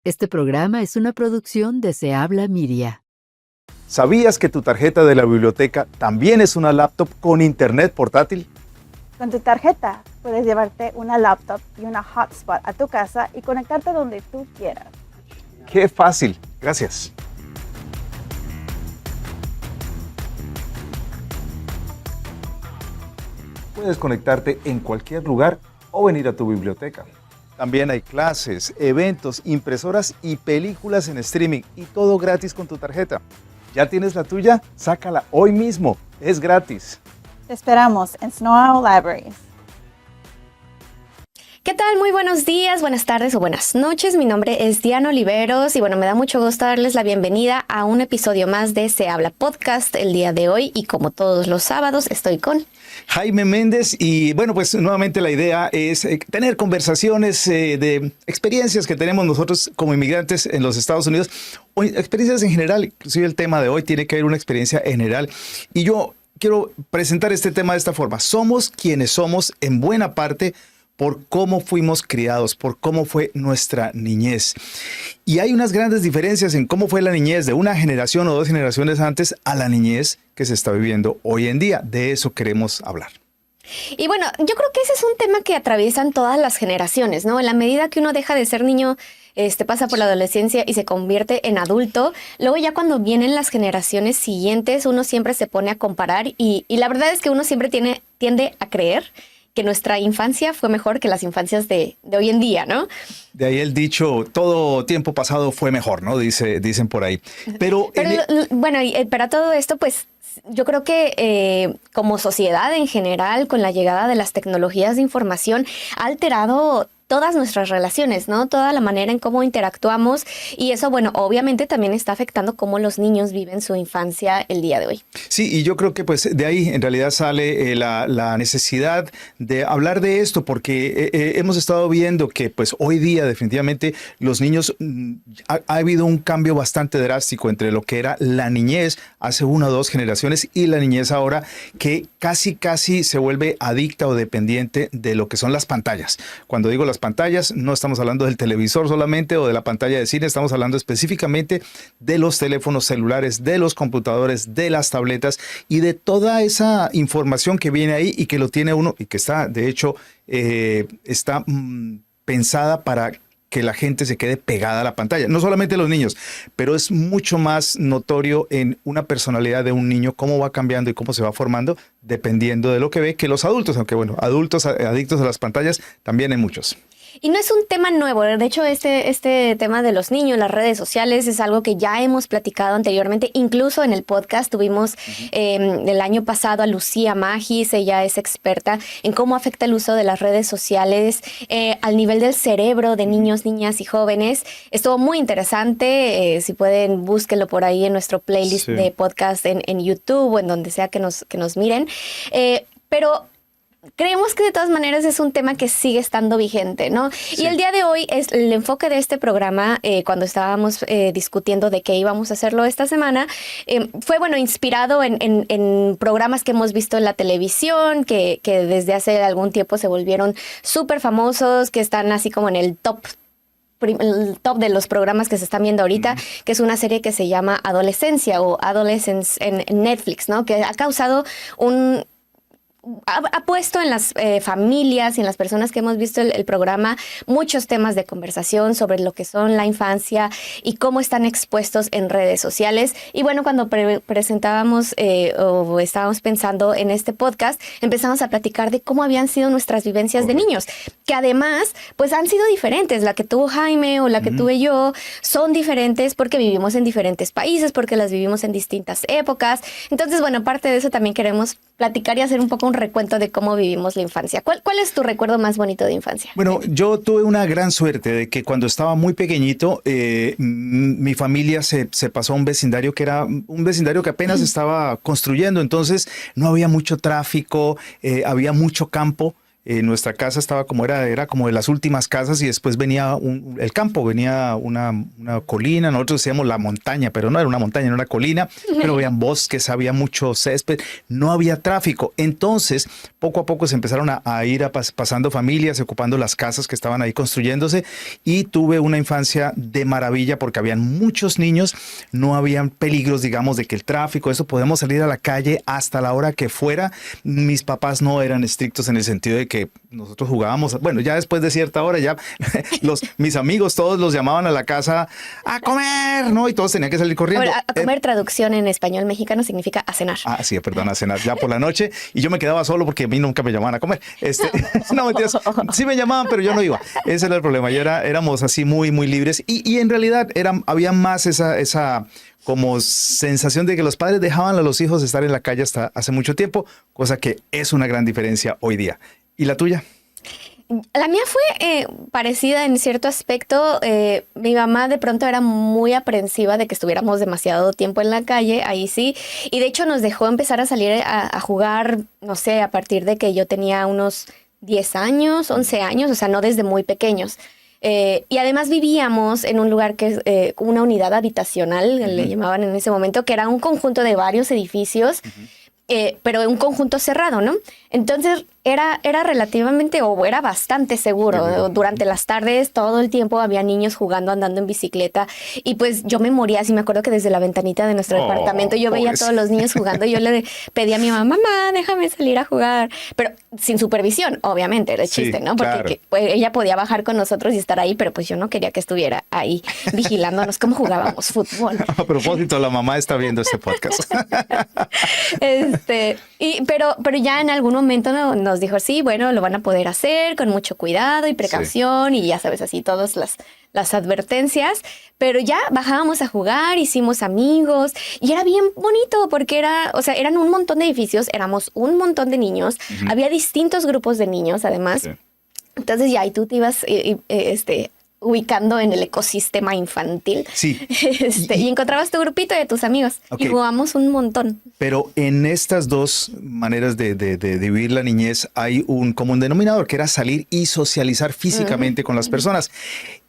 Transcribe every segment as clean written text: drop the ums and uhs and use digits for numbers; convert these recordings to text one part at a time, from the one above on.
Este programa es una producción de Se Habla Media. ¿Sabías que tu tarjeta de la biblioteca también es una laptop con internet portátil? Con tu tarjeta puedes llevarte una laptop y una hotspot a tu casa y conectarte donde tú quieras. ¡Qué fácil! Gracias. Puedes conectarte en cualquier lugar o venir a tu biblioteca. También hay clases, eventos, impresoras y películas en streaming y todo gratis con tu tarjeta. ¿Ya tienes la tuya? Sácala hoy mismo. Es gratis. Te esperamos en Snow Owl Libraries. ¿Qué tal? Muy buenos días, buenas tardes o buenas noches. Mi nombre es Diana Oliveros y bueno, me da mucho gusto darles la bienvenida a un episodio más de Se Habla Podcast el día de hoy y como todos los sábados estoy con Jaime Méndez y bueno, pues nuevamente la idea es tener conversaciones de experiencias que tenemos nosotros como inmigrantes en los Estados Unidos o experiencias en general. Inclusive el tema de hoy tiene que haber una experiencia en general y yo quiero presentar este tema de esta forma. Somos quienes somos en buena parte por cómo fuimos criados, por cómo fue nuestra niñez. Y hay unas grandes diferencias en cómo fue la niñez de una generación o dos generaciones antes a la niñez que se está viviendo hoy en día. De eso queremos hablar. Y bueno, yo creo que ese es un tema que atraviesan todas las generaciones, ¿no? En la medida que uno deja de ser niño, pasa por la adolescencia y se convierte en adulto, luego ya cuando vienen las generaciones siguientes, uno siempre se pone a comparar y la verdad es que uno siempre tiende a creer que nuestra infancia fue mejor que las infancias de hoy en día, ¿no? De ahí el dicho, todo tiempo pasado fue mejor, ¿no? Dicen por ahí. Pero bueno, y para todo esto, pues yo creo que como sociedad en general, con la llegada de las tecnologías de información, ha alterado todas nuestras relaciones, ¿no? Toda la manera en cómo interactuamos y eso, bueno, obviamente también está afectando cómo los niños viven su infancia el día de hoy. Sí, y yo creo que pues de ahí en realidad sale la necesidad de hablar de esto porque hemos estado viendo que pues hoy día definitivamente los niños, ha habido un cambio bastante drástico entre lo que era la niñez hace una o dos generaciones y la niñez ahora que casi se vuelve adicta o dependiente de lo que son las pantallas. Cuando digo las pantallas, no estamos hablando del televisor solamente o de la pantalla de cine, estamos hablando específicamente de los teléfonos celulares, de los computadores, de las tabletas y de toda esa información que viene ahí y que lo tiene uno y que está, de hecho, está pensada para que la gente se quede pegada a la pantalla. No solamente los niños, pero es mucho más notorio en una personalidad de un niño cómo va cambiando y cómo se va formando dependiendo de lo que ve que los adultos, aunque bueno, adultos adictos a las pantallas también hay muchos. Y no es un tema nuevo, de hecho este tema de los niños, las redes sociales es algo que ya hemos platicado anteriormente, incluso en el podcast tuvimos el año pasado a Lucía Magis, ella es experta en cómo afecta el uso de las redes sociales al nivel del cerebro de niños, niñas y jóvenes. Estuvo muy interesante, si pueden búsquenlo por ahí en nuestro playlist de podcast en YouTube o en donde sea que nos miren, pero creemos que de todas maneras es un tema que sigue estando vigente, ¿no? Sí. Y el día de hoy es el enfoque de este programa, cuando estábamos discutiendo de qué íbamos a hacerlo esta semana, fue, bueno, inspirado en programas que hemos visto en la televisión, que desde hace algún tiempo se volvieron súper famosos, que están así como en el top de los programas que se están viendo ahorita, que es una serie que se llama Adolescencia o Adolescence en Netflix, ¿no? Que ha causado ha puesto en las familias y en las personas que hemos visto el programa muchos temas de conversación sobre lo que son la infancia y cómo están expuestos en redes sociales. Y bueno, cuando presentábamos o estábamos pensando en este podcast, empezamos a platicar de cómo habían sido nuestras vivencias de niños, que además pues han sido diferentes. La que tuvo Jaime o la que tuve yo son diferentes porque vivimos en diferentes países, porque las vivimos en distintas épocas. Entonces, bueno, aparte de eso también queremos platicar y hacer un poco un recuento de cómo vivimos la infancia. ¿Cuál es tu recuerdo más bonito de infancia? Bueno, yo tuve una gran suerte de que cuando estaba muy pequeñito, mi familia se pasó a un vecindario que era un vecindario que apenas estaba construyendo, entonces no había mucho tráfico, había mucho campo. nuestra casa estaba era como de las últimas casas y después venía el campo, venía una colina, nosotros decíamos la montaña, pero no era una montaña, era una colina, pero habían bosques, había mucho césped, no había tráfico. Entonces, poco a poco se empezaron a ir pasando familias, ocupando las casas que estaban ahí construyéndose y tuve una infancia de maravilla porque habían muchos niños, no habían peligros, digamos, de que el tráfico, eso, podemos salir a la calle hasta la hora que fuera. Mis papás no eran estrictos en el sentido de que nosotros jugábamos, bueno, ya después de cierta hora ya mis amigos todos los llamaban a la casa a comer, ¿no? Y todos tenían que salir corriendo. A comer, traducción en español mexicano significa a cenar. Ah, sí, perdón, a cenar ya por la noche y yo me quedaba solo porque a mí nunca me llamaban a comer. No, mentiras, sí me llamaban, pero yo no iba. Ese era el problema, éramos así muy, muy libres y en realidad había más esa como sensación de que los padres dejaban a los hijos estar en la calle hasta hace mucho tiempo, cosa que es una gran diferencia hoy día. ¿Y la tuya? La mía fue parecida en cierto aspecto. Mi mamá de pronto era muy aprensiva de que estuviéramos demasiado tiempo en la calle, ahí sí. Y de hecho nos dejó empezar a salir a jugar, no sé, a partir de que yo tenía unos 10 años, 11 años, o sea, no desde muy pequeños. Y además vivíamos en un lugar que es una unidad habitacional, le llamaban en ese momento, que era un conjunto de varios edificios, pero un conjunto cerrado, ¿no? Entonces era relativamente, o era bastante seguro. Durante las tardes, todo el tiempo había niños jugando, andando en bicicleta. Y pues yo me moría, así me acuerdo que desde la ventanita de nuestro departamento yo veía a todos los niños jugando. Y yo le pedía a mi mamá, déjame salir a jugar. Pero sin supervisión, obviamente, era el chiste, ¿no? Porque claro. pues, ella podía bajar con nosotros y estar ahí, pero pues yo no quería que estuviera ahí vigilándonos cómo jugábamos fútbol. A propósito, la mamá está viendo este podcast. Pero ya en algún momento nos dijo, sí, bueno, lo van a poder hacer con mucho cuidado y precaución, y ya sabes, así todas las advertencias, pero ya bajábamos a jugar, hicimos amigos y era bien bonito porque eran un montón de edificios, éramos un montón de niños, había distintos grupos de niños además. Sí. Entonces ya, y tú te ibas ubicando en el ecosistema infantil. Sí. Y encontrabas tu grupito de tus amigos. Okay. Y jugamos un montón. Pero en estas dos maneras de vivir la niñez hay un común denominador, que era salir y socializar físicamente con las personas.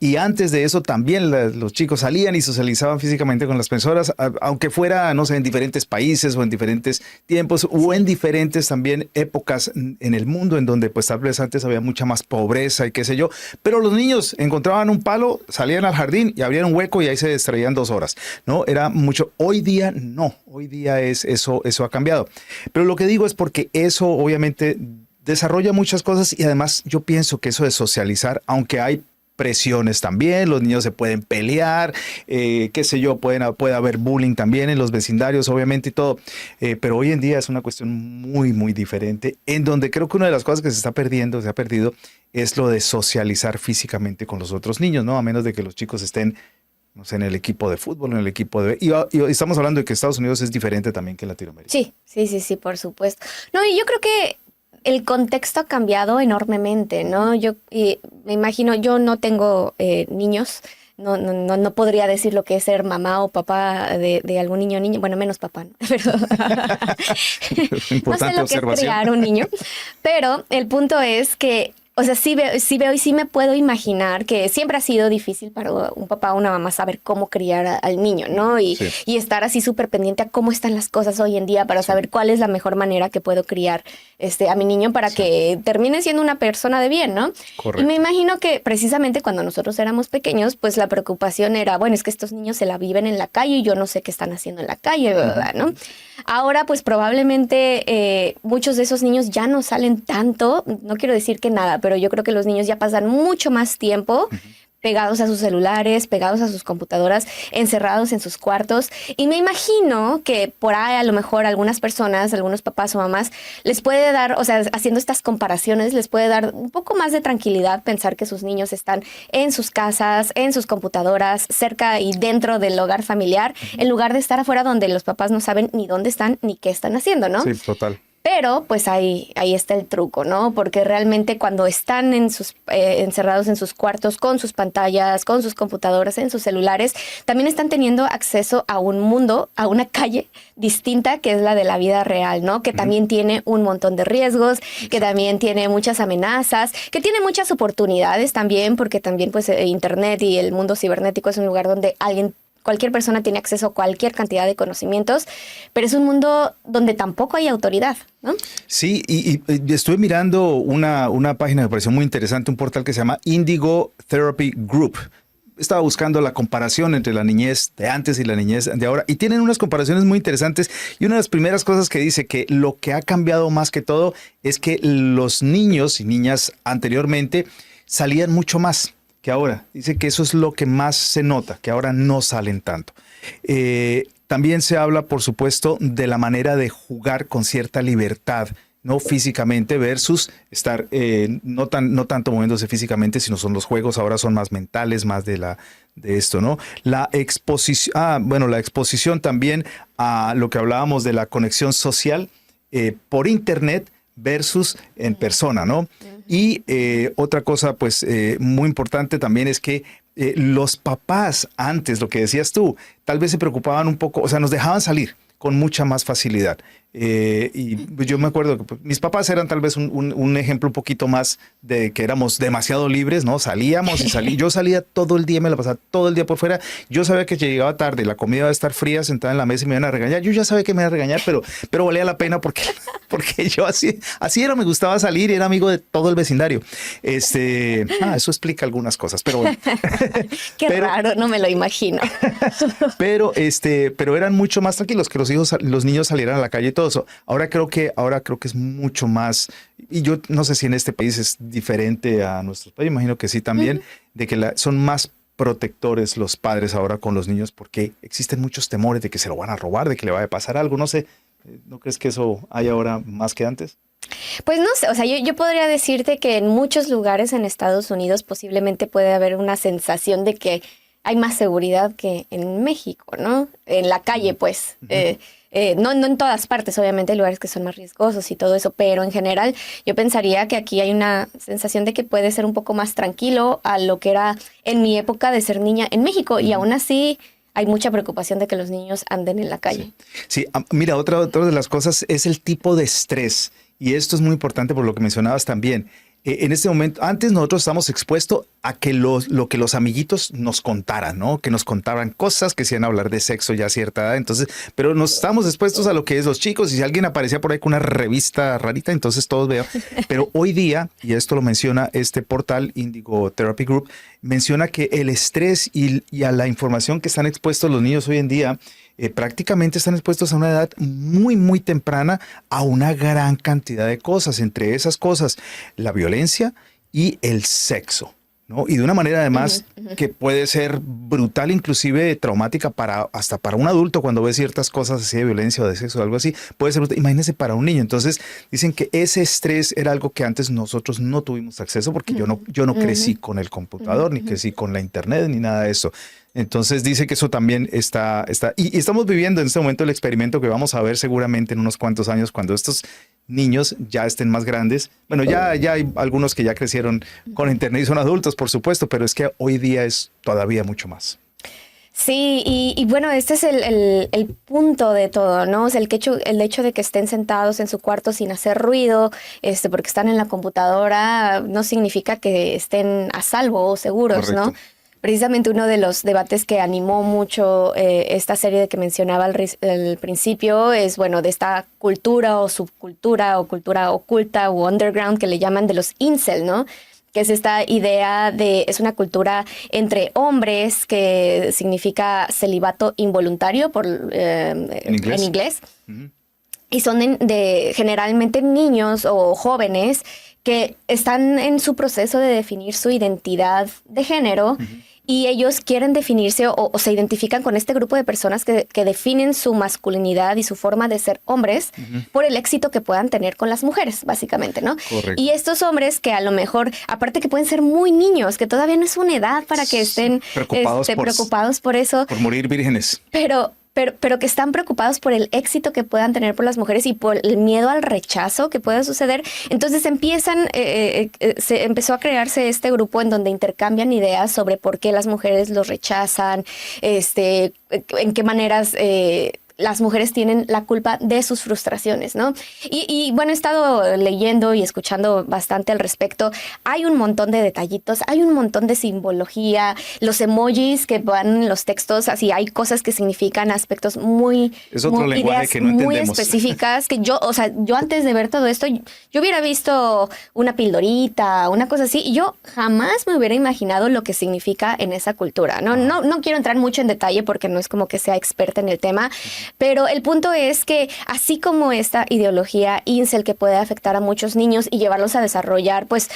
Y antes de eso también los chicos salían y socializaban físicamente con las personas, aunque fuera, no sé, en diferentes países o en diferentes tiempos o en diferentes también épocas en el mundo, en donde pues tal vez antes había mucha más pobreza y qué sé yo. Pero los niños encontraban un palo, salían al jardín y abrían un hueco y ahí se distraían 2 horas, ¿no? Era mucho. Hoy día no, hoy día eso ha cambiado. Pero lo que digo es porque eso obviamente desarrolla muchas cosas y además yo pienso que eso de socializar, aunque hay presiones también, los niños se pueden pelear, qué sé yo, puede haber bullying también en los vecindarios, obviamente y todo, pero hoy en día es una cuestión muy, muy diferente, en donde creo que una de las cosas que se ha perdido, es lo de socializar físicamente con los otros niños, ¿no? A menos de que los chicos estén, no sé, en el equipo de fútbol, en el equipo de... Y estamos hablando de que Estados Unidos es diferente también que Latinoamérica. Sí, por supuesto. No, y yo creo que el contexto ha cambiado enormemente, ¿no? Yo me imagino, yo no tengo niños, no podría decir lo que es ser mamá o papá de algún niño o niña, bueno, menos papá, ¿no? Pero no sé lo que es criar un niño, pero el punto es que, o sea, sí veo y sí me puedo imaginar que siempre ha sido difícil para un papá o una mamá saber cómo criar al niño, ¿no? Y estar así súper pendiente a cómo están las cosas hoy en día para saber cuál es la mejor manera que puedo criar a mi niño para que termine siendo una persona de bien, ¿no? Correcto. Y me imagino que precisamente cuando nosotros éramos pequeños, pues la preocupación era, bueno, es que estos niños se la viven en la calle y yo no sé qué están haciendo en la calle, ¿verdad? ¿No? Ahora, pues probablemente muchos de esos niños ya no salen tanto, no quiero decir que nada, pero yo creo que los niños ya pasan mucho más tiempo pegados a sus celulares, pegados a sus computadoras, encerrados en sus cuartos. Y me imagino que por ahí a lo mejor algunas personas, algunos papás o mamás, les puede dar, o sea, haciendo estas comparaciones, les puede dar un poco más de tranquilidad pensar que sus niños están en sus casas, en sus computadoras, cerca y dentro del hogar familiar, en lugar de estar afuera donde los papás no saben ni dónde están ni qué están haciendo, ¿no? Sí, total. Pero pues ahí está el truco, ¿no? Porque realmente cuando están encerrados en sus cuartos con sus pantallas, con sus computadoras, en sus celulares, también están teniendo acceso a un mundo, a una calle distinta que es la de la vida real, ¿no? Que también tiene un montón de riesgos, que también tiene muchas amenazas, que tiene muchas oportunidades también, porque también pues Internet y el mundo cibernético es un lugar donde cualquier persona tiene acceso a cualquier cantidad de conocimientos, pero es un mundo donde tampoco hay autoridad, ¿no? Sí, y estuve mirando una página que me pareció muy interesante, un portal que se llama Indigo Therapy Group. Estaba buscando la comparación entre la niñez de antes y la niñez de ahora, y tienen unas comparaciones muy interesantes, y una de las primeras cosas que dice que lo que ha cambiado más que todo es que los niños y niñas anteriormente salían mucho más que ahora. Dice que eso es lo que más se nota, que ahora no salen tanto. También se habla, por supuesto, de la manera de jugar con cierta libertad, no físicamente, versus estar no tanto moviéndose físicamente, sino son los juegos, ahora son más mentales, más de esto, ¿no? La exposición también a lo que hablábamos de la conexión social por internet versus en persona, ¿no? Y otra cosa, pues, muy importante también es que los papás antes, lo que decías tú, tal vez se preocupaban un poco, o sea, nos dejaban salir con mucha más facilidad. Y yo me acuerdo que pues, mis papás eran tal vez un ejemplo un poquito más de que éramos demasiado libres, ¿no? Salíamos y yo salía todo el día, me la pasaba todo el día por fuera. Yo sabía que llegaba tarde, la comida iba a estar fría, sentada en la mesa y me iban a regañar. Yo ya sabía que me iban a regañar, pero valía la pena porque yo así era, me gustaba salir y era amigo de todo el vecindario. Eso explica algunas cosas, pero bueno. Qué raro, no me lo imagino. Pero eran mucho más tranquilos que los niños salieran a la calle y todo eso. Ahora creo que es mucho más, y yo no sé si en este país es diferente a nuestros países, imagino que sí también, de que son más protectores los padres ahora con los niños porque existen muchos temores de que se lo van a robar, de que le vaya a pasar algo, no sé, ¿no crees que eso hay ahora más que antes? Pues no sé, o sea, yo podría decirte que en muchos lugares en Estados Unidos posiblemente puede haber una sensación de que hay más seguridad que en México, ¿no? En la calle, pues. No en todas partes, obviamente hay lugares que son más riesgosos y todo eso, pero en general yo pensaría que aquí hay una sensación de que puede ser un poco más tranquilo a lo que era en mi época de ser niña en México, y aún así hay mucha preocupación de que los niños anden en la calle. Sí, mira, otra de las cosas es el tipo de estrés, y esto es muy importante por lo que mencionabas también. En este momento, antes nosotros estamos expuestos a que lo que los amiguitos nos contaran, ¿no? Que nos contaban cosas, que se iban a hablar de sexo ya a cierta edad, entonces, pero nos estamos expuestos a lo que es los chicos, y si alguien aparecía por ahí con una revista rarita, entonces todos vean. Pero hoy día, y esto lo menciona este portal Indigo Therapy Group, menciona que el estrés y a la información que están expuestos los niños hoy en día, prácticamente están expuestos a una edad muy, muy temprana a una gran cantidad de cosas. Entre esas cosas, la violencia y el sexo, ¿no? Y de una manera además que puede ser brutal, inclusive traumática hasta para un adulto cuando ve ciertas cosas así de violencia o de sexo o algo así. Puede ser brutal. Imagínense para un niño. Entonces dicen que ese estrés era algo que antes nosotros no tuvimos acceso porque yo no crecí con el computador, ni crecí con la internet, ni nada de eso. Entonces dice que eso también está y estamos viviendo en este momento el experimento que vamos a ver seguramente en unos cuantos años cuando estos niños ya estén más grandes. Bueno, ya hay algunos que ya crecieron con internet y son adultos, por supuesto, pero es que hoy día es todavía mucho más. Sí, y bueno, este es el punto de todo, ¿no? O sea, el hecho de que estén sentados en su cuarto sin hacer ruido, porque están en la computadora, no significa que estén a salvo o seguros, correcto, ¿no? Precisamente uno de los debates que animó mucho esta serie que mencionaba al principio es, bueno, de esta cultura o subcultura o cultura oculta o underground que le llaman de los incel, ¿no? Que es esta idea es una cultura entre hombres que significa celibato involuntario en inglés. Uh-huh. Y son generalmente niños o jóvenes que están en su proceso de definir su identidad de género. Uh-huh. Y ellos quieren definirse o se identifican con este grupo de personas que definen su masculinidad y su forma de ser hombres por el éxito que puedan tener con las mujeres, básicamente, ¿no? Correcto. Y estos hombres que a lo mejor, aparte que pueden ser muy niños, que todavía no es una edad para que estén preocupados por eso. Por morir vírgenes. Pero pero que están preocupados por el éxito que puedan tener por las mujeres y por el miedo al rechazo que pueda suceder. Entonces se empezó a crearse este grupo en donde intercambian ideas sobre por qué las mujeres los rechazan, en qué maneras las mujeres tienen la culpa de sus frustraciones, ¿no? Y bueno, he estado leyendo y escuchando bastante al respecto. Hay un montón de detallitos, hay un montón de simbología, los emojis que van en los textos, así hay cosas que significan aspectos es otro lenguaje ideas que no muy entendemos. específicas que yo antes de ver todo esto, yo hubiera visto una pildorita, una cosa así, y yo jamás me hubiera imaginado lo que significa en esa cultura. No quiero entrar mucho en detalle porque no es como que sea experta en el tema, pero el punto es que así como esta ideología incel que puede afectar a muchos niños y llevarlos a desarrollar pues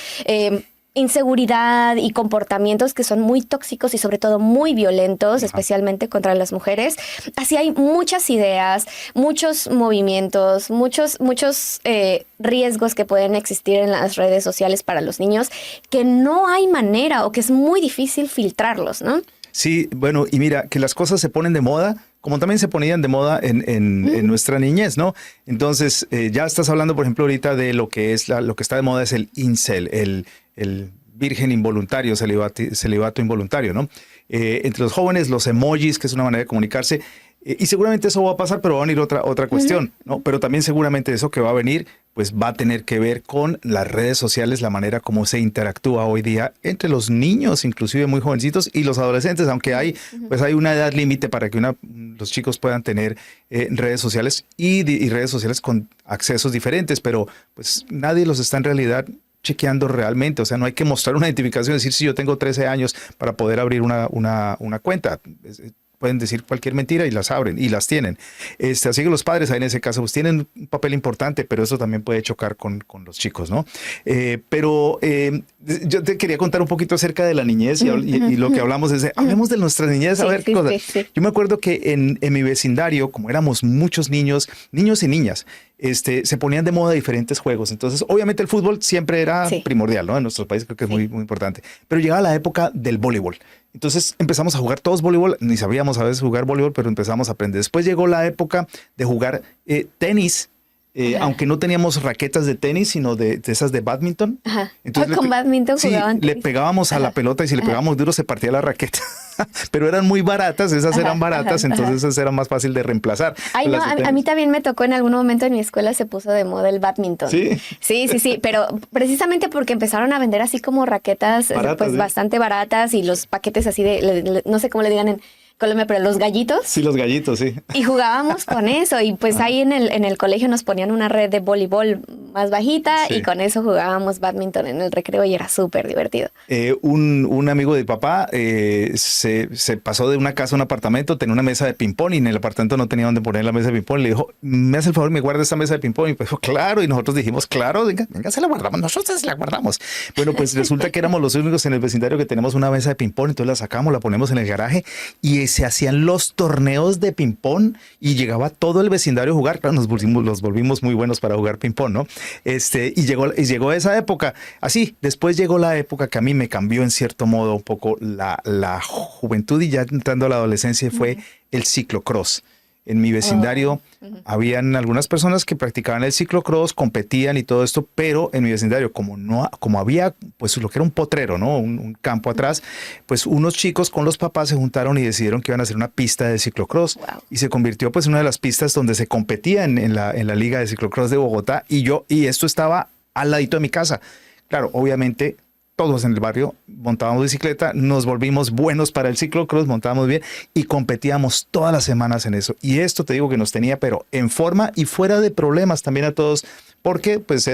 inseguridad y comportamientos que son muy tóxicos y sobre todo muy violentos, especialmente contra las mujeres, así hay muchas ideas, muchos movimientos, muchos riesgos que pueden existir en las redes sociales para los niños que no hay manera o que es muy difícil filtrarlos, ¿no? Sí, bueno, y mira, que las cosas se ponen de moda, como también se ponían de moda en nuestra niñez, ¿no? Entonces, ya estás hablando, por ejemplo, ahorita de lo que es lo que está de moda es el incel, el virgen involuntario, celibato involuntario, ¿no? Entre los jóvenes, los emojis, que es una manera de comunicarse, y seguramente eso va a pasar, pero va a venir otra cuestión, ¿no? Pero también seguramente eso que va a venir, pues va a tener que ver con las redes sociales, la manera como se interactúa hoy día entre los niños, inclusive muy jovencitos, y los adolescentes, aunque hay una edad límite para que los chicos puedan tener redes sociales y redes sociales con accesos diferentes, pero pues nadie los está en realidad chequeando realmente, o sea, no hay que mostrar una identificación, decir si yo tengo 13 años para poder abrir una cuenta. Pueden decir cualquier mentira y las abren y las tienen. Así que los padres ahí en ese caso pues tienen un papel importante, pero eso también puede chocar con los chicos, ¿no? Pero yo te quería contar un poquito acerca de la niñez y lo que hablamos es, hablemos de nuestra niñez, a ver qué cosa. Sí. Yo me acuerdo que en mi vecindario, como éramos muchos niños y niñas, se ponían de moda diferentes juegos. Entonces, obviamente el fútbol siempre era primordial, ¿no? En nuestros países creo que es muy, muy importante. Pero llegaba la época del voleibol. Entonces empezamos a jugar todos voleibol, ni sabíamos a veces jugar voleibol, pero empezamos a aprender. Después llegó la época de jugar tenis, aunque no teníamos raquetas de tenis, sino de esas de badminton. Ajá. Entonces con badminton jugaban tenis. Le pegábamos a la pelota y si le pegábamos duro se partía la raqueta. Pero eran muy baratas, esas eran baratas, entonces esas eran más fácil de reemplazar. Ay, no, a mí también me tocó en algún momento en mi escuela se puso de moda el badminton. Sí. Sí, pero precisamente porque empezaron a vender así como raquetas baratas, bastante baratas y los paquetes así no sé cómo le digan en Colombia, pero los gallitos. Sí, los gallitos, sí. Y jugábamos con eso y pues ahí en el colegio nos ponían una red de voleibol más bajita y con eso jugábamos badminton en el recreo y era súper divertido. Un amigo de papá se pasó de una casa a un apartamento, tenía una mesa de ping-pong y en el apartamento no tenía dónde poner la mesa de ping-pong. Le dijo, me hace el favor, me guarda esta mesa de ping-pong. Y pues dijo, claro. Y nosotros dijimos, claro, venga, se la guardamos. Nosotros se la guardamos. Bueno, pues resulta que éramos los únicos en el vecindario que tenemos una mesa de ping-pong. Entonces la sacamos, la ponemos en el garaje y se hacían los torneos de ping-pong y llegaba todo el vecindario a jugar. Claro, los volvimos muy buenos para jugar ping-pong, ¿no? Y llegó esa época. Así, después llegó la época que a mí me cambió en cierto modo un poco la juventud y ya entrando a la adolescencia fue el ciclocross. En mi vecindario habían algunas personas que practicaban el ciclocross, competían y todo esto, pero en mi vecindario, como había pues lo que era un potrero, ¿no? Un campo atrás, pues unos chicos con los papás se juntaron y decidieron que iban a hacer una pista de ciclocross. Wow. Y se convirtió pues en una de las pistas donde se competía en la Liga de Ciclocross de Bogotá y esto estaba al ladito de mi casa. Claro, obviamente todos en el barrio montábamos bicicleta, nos volvimos buenos para el ciclocross, montábamos bien y competíamos todas las semanas en eso. Y esto te digo que nos tenía, pero en forma y fuera de problemas también a todos, porque pues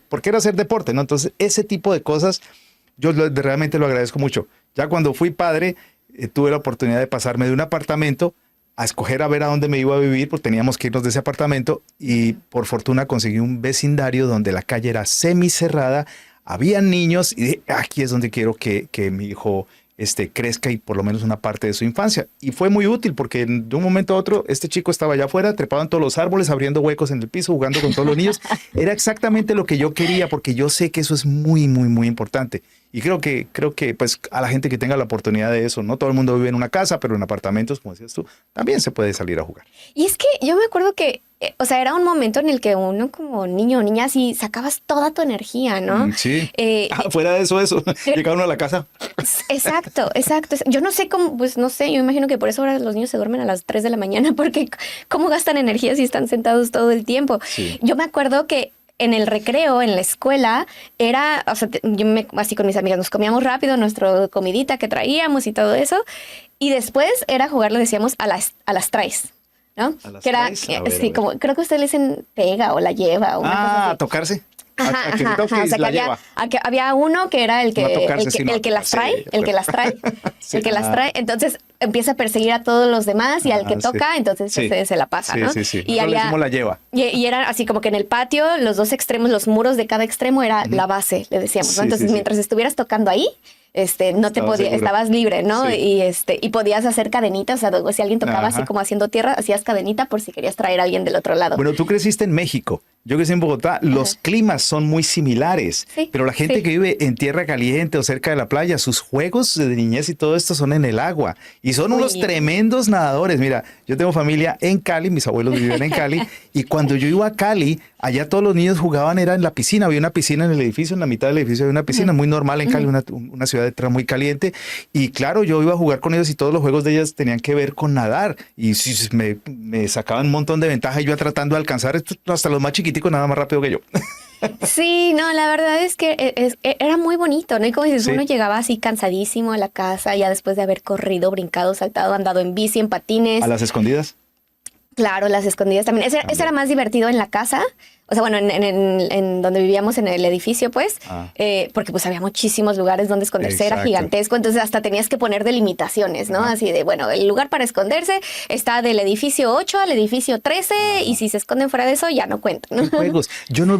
porque era hacer deporte, ¿no? Entonces ese tipo de cosas yo realmente lo agradezco mucho. Ya cuando fui padre, tuve la oportunidad de pasarme de un apartamento a escoger a ver a dónde me iba a vivir, porque teníamos que irnos de ese apartamento y por fortuna conseguí un vecindario donde la calle era semicerrada. Habían niños y dije, aquí es donde quiero que mi hijo crezca y por lo menos una parte de su infancia. Y fue muy útil porque de un momento a otro este chico estaba allá afuera, trepado en todos los árboles, abriendo huecos en el piso, jugando con todos los niños. Era exactamente lo que yo quería porque yo sé que eso es muy, muy, muy importante. Y creo que pues a la gente que tenga la oportunidad de eso, no todo el mundo vive en una casa, pero en apartamentos, como decías tú, también se puede salir a jugar. Y es que yo me acuerdo que, o sea, era un momento en el que uno como niño o niña así sacabas toda tu energía, ¿no? Sí. Fuera de eso, llegaba uno a la casa. Exacto. Yo no sé cómo, pues no sé, yo imagino que por eso ahora los niños se duermen a las 3 de la mañana, porque ¿cómo gastan energía si están sentados todo el tiempo? Sí. Yo me acuerdo que en el recreo, en la escuela, era, o sea, así con mis amigas nos comíamos rápido nuestra comidita que traíamos y todo eso, y después era jugar, le decíamos, a las traes, ¿no? ¿A las que era, traes? A ver, sí, como, creo que ustedes le dicen pega o la lleva o una cosa así. Tocarse. Ajá, A que me toques, o sea, que la había, lleva. había uno que era el que, No a tocarse, sino el que a las trae, tocarse, el que las trae, Sí, el que las ajá. trae, entonces empieza a perseguir a todos los demás y al que Sí. toca, entonces Sí. se la pasa, Sí, ¿no? sí. Y Nosotros le había, decimos la lleva. y era así como que en el patio, los dos extremos, los muros de cada extremo era la base, le decíamos, ¿no? Sí, Entonces, sí. mientras estuvieras tocando ahí, no te Estabas seguro. estabas libre, ¿no? Sí. Y podías hacer cadenitas, o sea, luego si alguien tocaba Ajá. así como haciendo tierra, hacías cadenita por si querías traer a alguien del otro lado. Bueno, tú creciste en México. Yo crecí en Bogotá. Los climas son muy similares, Sí, pero la gente sí. que vive en tierra caliente o cerca de la playa, sus juegos de niñez y todo esto son en el agua y son Uy. unos tremendos nadadores. Mira, yo tengo familia en Cali, mis abuelos vivían en Cali y cuando yo iba a Cali, allá todos los niños jugaban, era en la piscina, había una piscina en el edificio, en la mitad del edificio había una piscina, muy normal en Cali, una ciudad de tierra muy caliente y claro, yo iba a jugar con ellos y todos los juegos de ellas tenían que ver con nadar y sí, me sacaban un montón de ventaja y yo tratando de alcanzar hasta los más chiquiticos nada más rápido que yo. Sí, no, la verdad es que era muy bonito, ¿no? Y como dices, Sí. uno llegaba así cansadísimo a la casa, ya después de haber corrido, brincado, saltado, andado en bici, en patines. A las escondidas. Claro, las escondidas también. Ese era más divertido en la casa. O sea, bueno, en donde vivíamos en el edificio, pues, porque pues había muchísimos lugares donde esconderse, era Exacto. gigantesco, entonces hasta tenías que poner delimitaciones, ¿no? Así de, bueno, el lugar para esconderse está del edificio 8 al edificio 13 y si se esconden fuera de eso ya no cuentan, ¿Qué ¿no? juegos? Yo no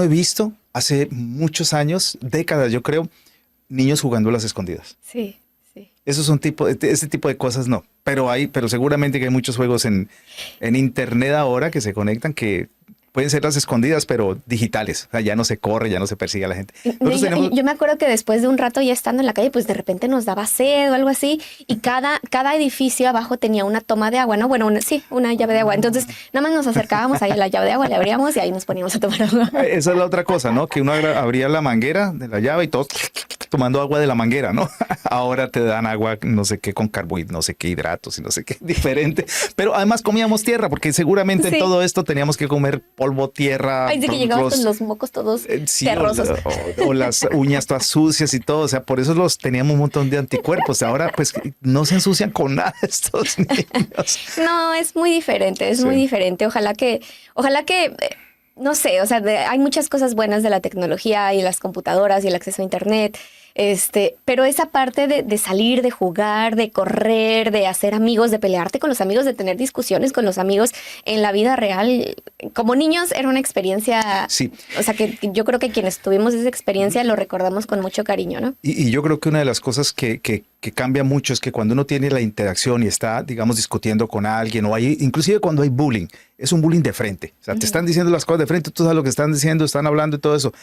he visto hace muchos años, décadas, yo creo, niños jugando a las escondidas. Sí, sí. Eso es ese tipo de cosas no. Pero seguramente que hay muchos juegos en internet ahora que se conectan que pueden ser las escondidas, pero digitales. O sea, ya no se corre, ya no se persigue a la gente. Nosotros Yo me acuerdo que después de un rato ya estando en la calle, pues de repente nos daba sed o algo así, y cada edificio abajo tenía una toma de agua, ¿no? Bueno, una llave de agua. Entonces, nada más nos acercábamos ahí a la llave de agua, le abríamos y ahí nos poníamos a tomar agua. Esa es la otra cosa, ¿no? Que uno abría la manguera de la llave y todos tomando agua de la manguera, ¿no? Ahora te dan agua, no sé qué, con carbohidratos, no sé qué hidratos y no sé qué, diferente. Pero además comíamos tierra, porque seguramente Sí. en todo esto teníamos que comer polvo, tierra. Ay, sí que llegabas con los mocos todos Sí, terrosos. o las uñas todas sucias y todo. O sea, por eso teníamos un montón de anticuerpos. Ahora, pues, no se ensucian con nada estos niños. No, es muy diferente, es Sí. muy diferente. Ojalá que, no sé, o sea, hay muchas cosas buenas de la tecnología y las computadoras y el acceso a internet, pero esa parte de salir, de jugar, de correr, de hacer amigos, de pelearte con los amigos, de tener discusiones con los amigos en la vida real, como niños era una experiencia, Sí. o sea, que yo creo que quienes tuvimos esa experiencia lo recordamos con mucho cariño, ¿no? Y yo creo que una de las cosas que cambia mucho es que cuando uno tiene la interacción y está, digamos, discutiendo con alguien o inclusive cuando hay bullying, es un bullying de frente. O sea, te están diciendo las cosas de frente, tú sabes lo que están diciendo, están hablando y todo eso.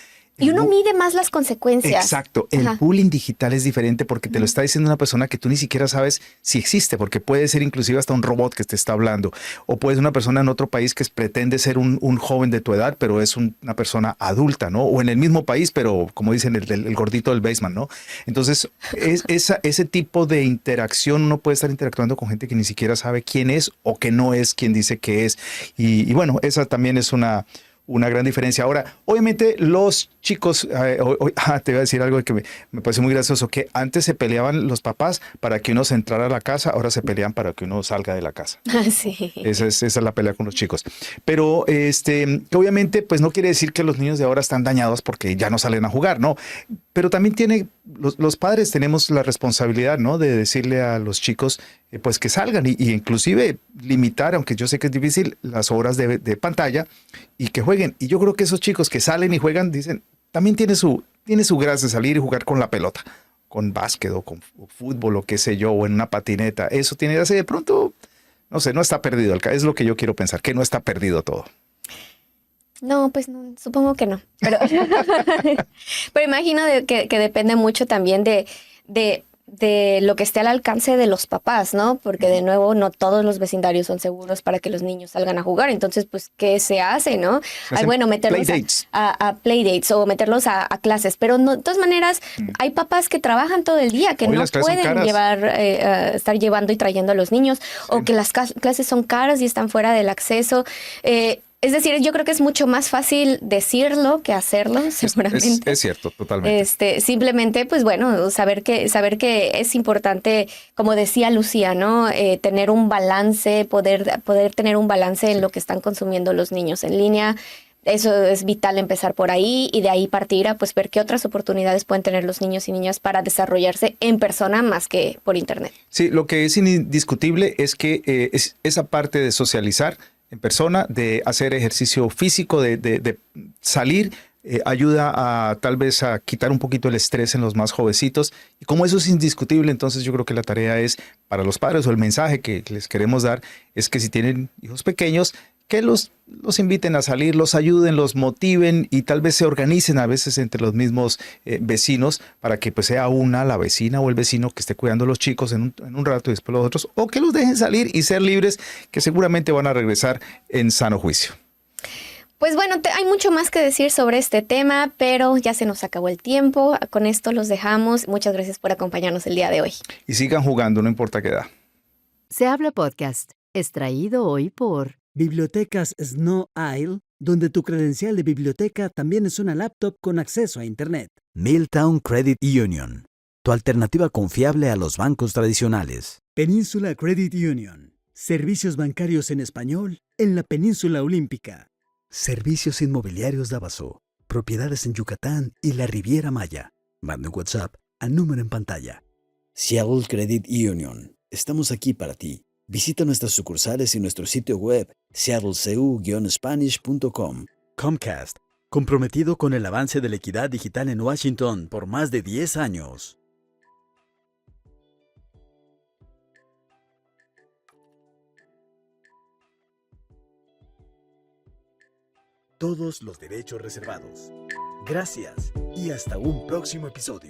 Y uno mide más las consecuencias. Exacto. El Ajá. bullying digital es diferente porque te lo está diciendo una persona que tú ni siquiera sabes si existe, porque puede ser inclusive hasta un robot que te está hablando, o puede ser una persona en otro país que pretende ser un joven de tu edad, pero es una persona adulta, ¿no? O en el mismo país, pero como dicen, el gordito del basement, ¿no? Entonces, ese tipo de interacción, uno puede estar interactuando con gente que ni siquiera sabe quién es o que no es quien dice que es. Y bueno, esa también es una gran diferencia. Ahora, obviamente los chicos, te iba a decir algo que me parece muy gracioso, que antes se peleaban los papás para que uno se entrara a la casa, ahora se pelean para que uno salga de la casa. Sí. Esa es la pelea con los chicos. Pero obviamente pues no quiere decir que los niños de ahora están dañados porque ya no salen a jugar, ¿no? Pero también los padres tenemos la responsabilidad, ¿no? De decirle a los chicos pues que salgan y inclusive limitar, aunque yo sé que es difícil, las horas de pantalla y que jueguen. Y yo creo que esos chicos que salen y juegan dicen, también tiene su gracia salir y jugar con la pelota con básquet o con fútbol o qué sé yo, o en una patineta. Eso tiene que ser de pronto, no sé, no está perdido. Es lo que yo quiero pensar, que no está perdido todo. No, pues no, supongo que no. Pero, pero imagino que depende mucho también de lo que esté al alcance de los papás, ¿no? Porque de nuevo no todos los vecindarios son seguros para que los niños salgan a jugar. Entonces, pues, ¿qué se hace, no? Ay, bueno, meterlos a playdates o meterlos a clases. Pero no, de todas maneras, hay papás que trabajan todo el día, que Hoy no las clases son pueden caras. estar llevando y trayendo a los niños, o que las clases son caras y están fuera del acceso. Es decir, yo creo que es mucho más fácil decirlo que hacerlo, seguramente. Es cierto, totalmente. Simplemente, pues bueno, saber que es importante, como decía Lucía, ¿no? Tener un balance, poder tener un balance en lo que están consumiendo los niños en línea. Eso es vital, empezar por ahí y de ahí partir a pues ver qué otras oportunidades pueden tener los niños y niñas para desarrollarse en persona más que por internet. Sí, lo que es indiscutible es que es esa parte de socializar en persona, de hacer ejercicio físico, de salir, ayuda a tal vez a quitar un poquito el estrés en los más jovencitos. Y como eso es indiscutible, entonces yo creo que la tarea es para los padres, o el mensaje que les queremos dar es que si tienen hijos pequeños, que los inviten a salir, los ayuden, los motiven y tal vez se organicen a veces entre los mismos vecinos para que pues sea la vecina o el vecino que esté cuidando a los chicos en un rato y después los otros, o que los dejen salir y ser libres, que seguramente van a regresar en sano juicio. Pues bueno, hay mucho más que decir sobre este tema, pero ya se nos acabó el tiempo. Con esto los dejamos. Muchas gracias por acompañarnos el día de hoy. Y sigan jugando, no importa qué edad. Se habla podcast, extraído hoy por Bibliotecas Snow Isle, donde tu credencial de biblioteca también es una laptop con acceso a Internet. Milltown Credit Union, tu alternativa confiable a los bancos tradicionales. Península Credit Union, servicios bancarios en español en la península olímpica. Servicios inmobiliarios Davaso, propiedades en Yucatán y la Riviera Maya. Manda un WhatsApp al número en pantalla. Seattle Credit Union, estamos aquí para ti. Visita nuestras sucursales y nuestro sitio web seattlecu-spanish.com. Comcast, comprometido con el avance de la equidad digital en Washington por más de 10 años. Todos los derechos reservados. Gracias y hasta un próximo episodio.